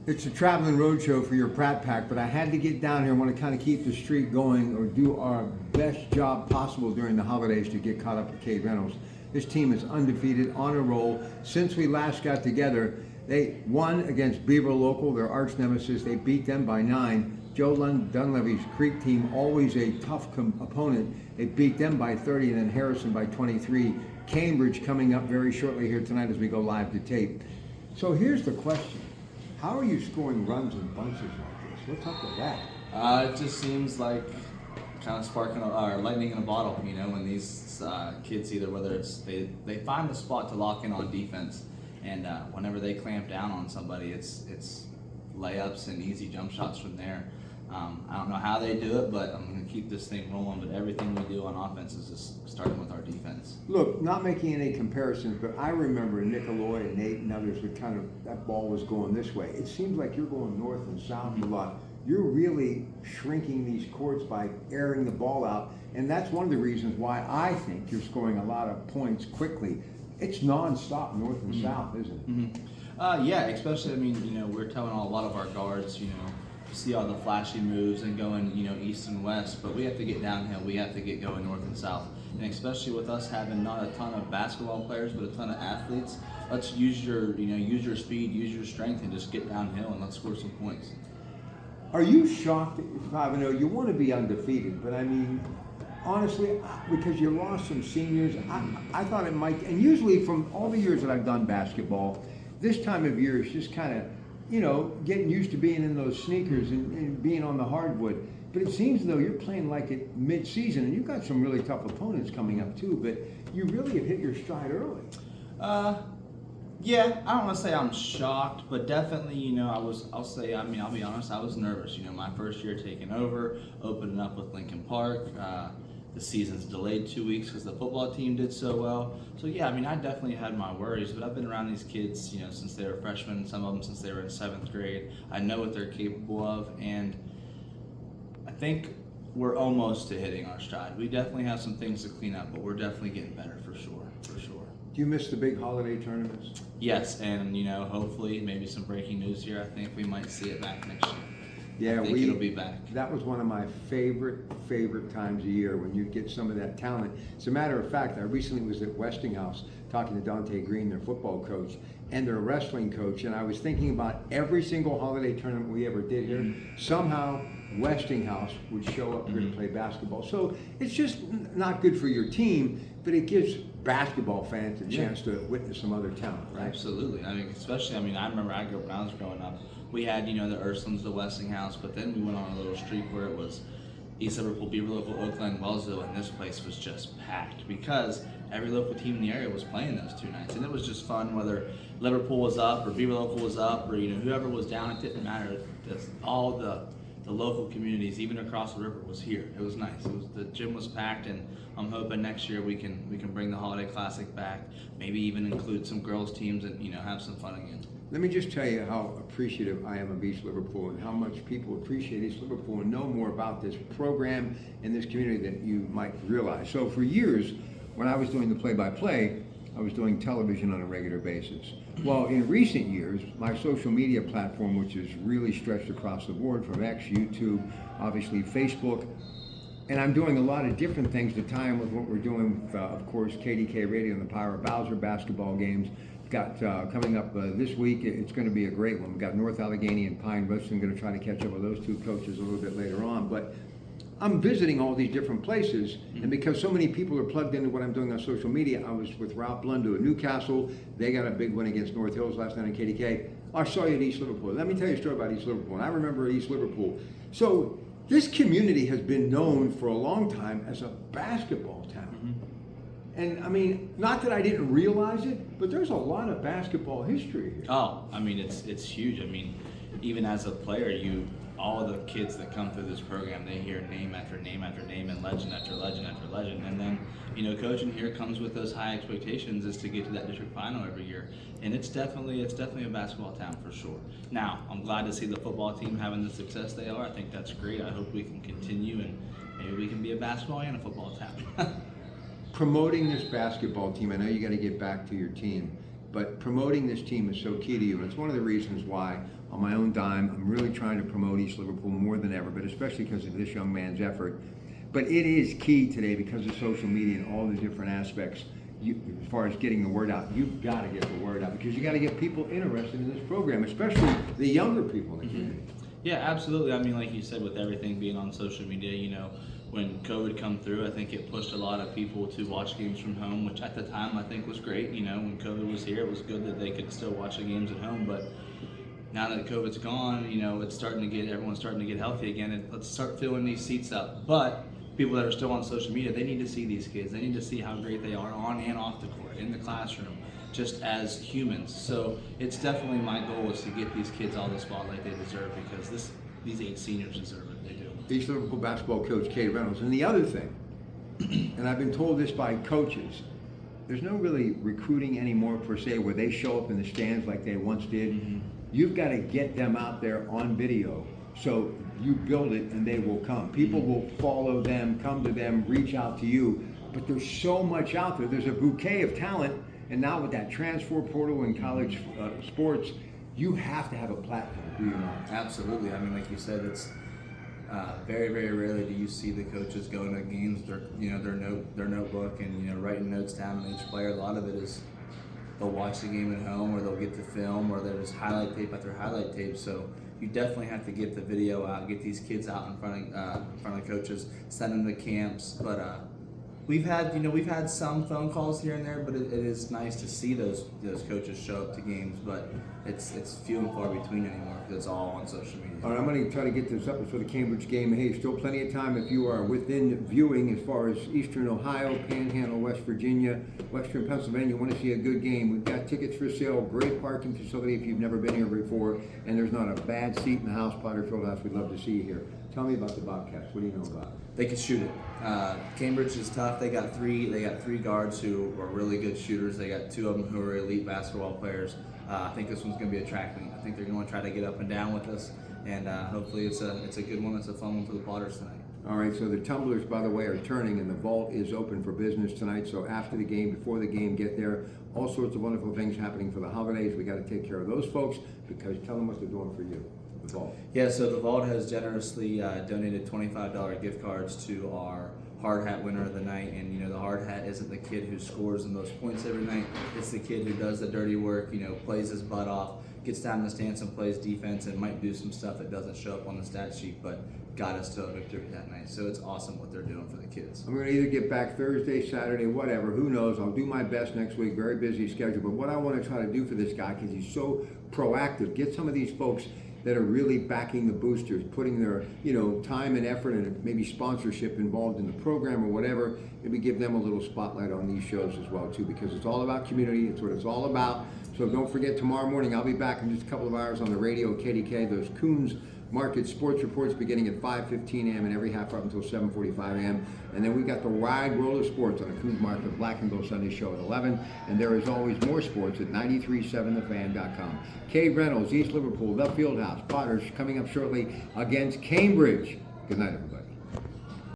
It's a traveling roadshow for your Pratt Pack, but I had to get down here. I want to kind of keep the streak going or do our best job possible during the holidays to get caught up with Kade Reynolds. This team is undefeated, on a roll. Since we last got together, they won against Beaver Local, their arch nemesis. They beat them by 9. Joe Dunleavy's Creek team, always a tough opponent. They beat them by 30, and then Harrison by 23. Cambridge coming up very shortly here tonight as we go live to tape. So here's the question. How are you scoring runs in bunches like this? What's up with that? It just seems like kind of sparking or lightning in a bottle, when these kids either, whether it's they find the spot to lock in on defense, and whenever they clamp down on somebody, it's layups and easy jump shots from there. I don't know how they do it, but I'm going to keep this thing rolling. But everything we do on offense is just starting with our defense. Look, not making any comparisons, but I remember Nick Alloy and Nate and others would that ball was going this way. It seems like you're going north and south a lot. You're really shrinking these courts by airing the ball out, and that's one of the reasons why I think you're scoring a lot of points quickly. It's nonstop north and south, isn't it? Yeah, especially, we're telling a lot of our guards, see all the flashy moves and going, east and west, but we have to get downhill. We have to get going north and south. And especially with us having not a ton of basketball players, but a ton of athletes, let's use your speed, use your strength, and just get downhill and let's score some points. Are you shocked at 5-0? You want to be undefeated, but honestly, because you lost some seniors, I thought it might, and usually from all the years that I've done basketball, this time of year is just kind of, getting used to being in those sneakers and being on the hardwood. But it seems as though you're playing like it mid-season, and you've got some really tough opponents coming up too, but you really have hit your stride early. Yeah, I don't want to say I'm shocked, but definitely, I'll be honest, I was nervous. My first year taking over, opening up with Lincoln Park. The season's delayed 2 weeks because the football team did so well. So yeah, I definitely had my worries, but I've been around these kids, since they were freshmen, some of them since they were in 7th grade. I know what they're capable of, and I think we're almost to hitting our stride. We definitely have some things to clean up, but we're definitely getting better for sure. Do you miss the big holiday tournaments? Yes, and hopefully maybe some breaking news here. I think we might see it back next year. Yeah, I think it'll be back. That was one of my favorite times of year when you get some of that talent. As a matter of fact, I recently was at Westinghouse talking to Dante Green, their football coach, and their wrestling coach, and I was thinking about every single holiday tournament we ever did here. Somehow, Westinghouse would show up here to play basketball. So it's just not good for your team, but it gives basketball fans a chance to witness some other talent, right? Absolutely. Especially, I remember when I was growing up, we had, the Ursulines, the Westinghouse, but then we went on a little streak where it was East Liverpool, Beaver Local, Oakland, Wellsville, and this place was just packed because every local team in the area was playing those 2 nights. And it was just fun, whether Liverpool was up or Beaver Local was up or, whoever was down, it didn't matter. Just all the local communities, even across the river, was here. It was nice. The gym was packed, and I'm hoping next year we can bring the Holiday Classic back. Maybe even include some girls teams and have some fun again. Let me just tell you how appreciative I am of East Liverpool and how much people appreciate East Liverpool and know more about this program and this community than you might realize. So for years, when I was doing the play-by-play, I was doing television on a regular basis. Well, in recent years, my social media platform, which is really stretched across the board from X, YouTube, obviously Facebook, and I'm doing a lot of different things to tie in with what we're doing with, of course, KDK Radio and the Power of Bowser basketball games. Got coming up this week, it's going to be a great one. We've got North Allegheny and Pine Bush. I'm going to try to catch up with those 2 coaches a little bit later on. But I'm visiting all these different places, and because so many people are plugged into what I'm doing on social media, I was with Ralph Blundu at Newcastle. They got a big win against North Hills last night in KDK. I saw you at East Liverpool. Let me tell you a story about East Liverpool. And I remember East Liverpool. So this community has been known for a long time as a basketball town. And not that I didn't realize it, but there's a lot of basketball history here. Oh, it's huge. Even as a player, all the kids that come through this program, they hear name after name after name and legend after legend after legend. And then, coaching here comes with those high expectations is to get to that district final every year. And it's definitely a basketball town for sure. Now, I'm glad to see the football team having the success they are. I think that's great. I hope we can continue and maybe we can be a basketball and a football town. Promoting this basketball team, I know you got to get back to your team. but promoting this team is so key to you. And it's one of the reasons why, on my own dime, I'm really trying to promote East Liverpool more than ever, but especially because of this young man's effort. But it is key today because of social media and all the different aspects. As far as getting the word out, you've got to get the word out because you got to get people interested in this program, especially the younger people in the community. Yeah, absolutely. I mean, like you said, with everything being on social media, you know, when COVID come through, I think it pushed a lot of people to watch games from home, which at the time I think was great. You know, when COVID was here, it was good that they could still watch the games at home. But now that COVID's gone, you know, everyone's starting to get healthy again, and let's start filling these seats up. But people that are still on social media, they need to see these kids. They need to see how great they are on and off the court, in the classroom, just as humans. So it's definitely my goal is to get these kids all the spotlight they deserve because these 8 seniors deserve it. They do. East Liverpool basketball coach Kade Reynolds. And the other thing, and I've been told this by coaches, there's no really recruiting anymore per se where they show up in the stands like they once did. Mm-hmm. You've got to get them out there on video. So you build it and they will come. People will follow them, come to them, reach out to you. But there's so much out there. There's a bouquet of talent. And now with that transfer portal in college sports, you have to have a platform, do you not? Absolutely. I mean, like you said, it's very, very rarely do you see the coaches going to games. Their notebook and writing notes down on each player. A lot of it is they'll watch the game at home, or they'll get the film, or there's highlight tape after highlight tape. So you definitely have to get the video out, get these kids out in front of coaches, send them to camps. But we've had some phone calls here and there, but it is nice to see those coaches show up to games. But it's few and far between anymore because it's all on social media. All right, I'm going to try to get this up before the Cambridge game. Hey, still plenty of time if you are within viewing as far as Eastern Ohio, Panhandle, West Virginia, Western Pennsylvania. Want to see a good game? We've got tickets for sale. Great parking facility if you've never been here before, and there's not a bad seat in the house. Potter Fieldhouse. We'd love to see you here. Tell me about the Bobcats. What do you know about it? They can shoot it. Cambridge is tough. They got three guards who are really good shooters. They got 2 of them who are elite basketball players. I think this one's going to be a track meet. I think they're going to try to get up and down with us, and hopefully it's a good one. It's a fun one for the Potters tonight. All right, so the tumblers, by the way, are turning, and the vault is open for business tonight. So after the game, before the game, get there. All sorts of wonderful things happening for the holidays. We got to take care of those folks because tell them what they're doing for you. The vault. Yeah, so the vault has generously donated $25 gift cards to our hard hat winner of the night, and the hard hat isn't the kid who scores the most points every night. It's the kid who does the dirty work, plays his butt off, gets down in the stance and plays defense, and might do some stuff that doesn't show up on the stat sheet, but got us to a victory that night. So it's awesome what they're doing for the kids. I'm going to either get back Thursday, Saturday, whatever. Who knows? I'll do my best next week. Very busy schedule, but what I want to try to do for this guy, because he's so proactive, get some of these folks that are really backing the boosters, putting their time and effort and maybe sponsorship involved in the program or whatever. Maybe give them a little spotlight on these shows as well too, because it's all about community. It's what it's all about. So don't forget, tomorrow morning I'll be back in just a couple of hours on the radio, KDK. Those Coons Market Sports Reports beginning at 5:15 a.m. and every half up until 7:45 a.m. And then we've got the Wide World of Sports on the Coons Market Black and Gold Sunday show at 11. And there is always more sports at 937thefan.com. Kade Reynolds, East Liverpool, the Fieldhouse, Potters coming up shortly against Cambridge. Good night, everybody.